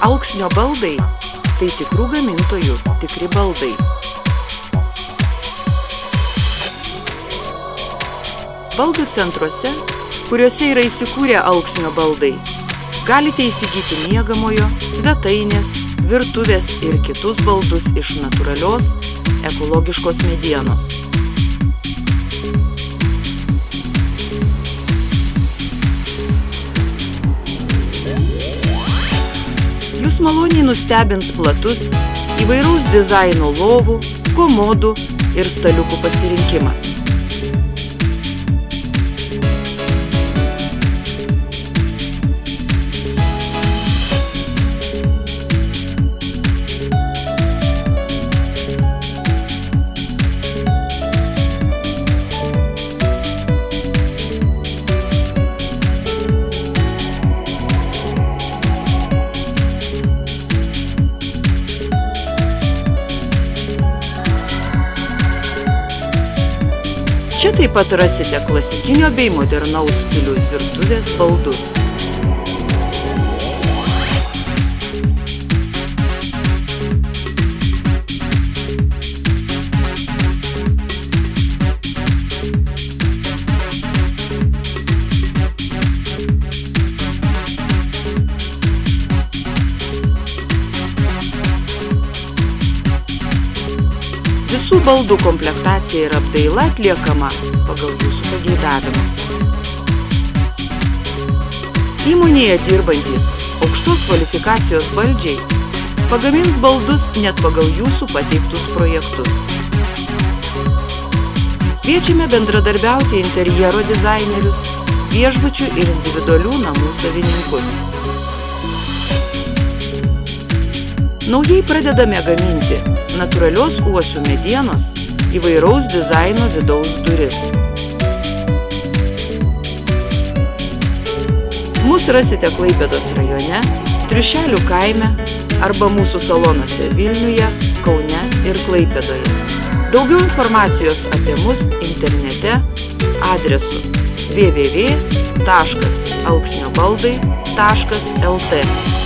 Alksnio baldai – tai tikrų gamintojų tikri baldai. Baldų centruose, kuriuose yra įsikūrę Alksnio baldai, galite įsigyti miegamojo, svetainės, virtuvės ir kitus baldus iš natūralios, ekologiškos medienos. Jūs maloniai nustebins platus įvairaus dizaino lovų, komodų ir staliukų pasirinkimas. Čia taip pat rasite klasikinio bei modernaus stilių virtuvės baldus. Visų baldų komplektacija ir apdaila atliekama pagal jūsų pageidavimus. Įmonėje dirbantys aukštos kvalifikacijos baldžiai pagamins baldus net pagal jūsų pateiktus projektus. Kviečiame bendradarbiauti interjero dizainerius, viešbučių ir individualių namų savininkus. Naujai pradedame gaminti natūralios uosių medienos įvairaus dizaino vidaus duris. Mus rasite Klaipėdos rajone, Triušelių kaime arba mūsų salonuose Vilniuje, Kaune ir Klaipėdoje. Daugiau informacijos apie mus internete adresu www.alksniobaldai.lt.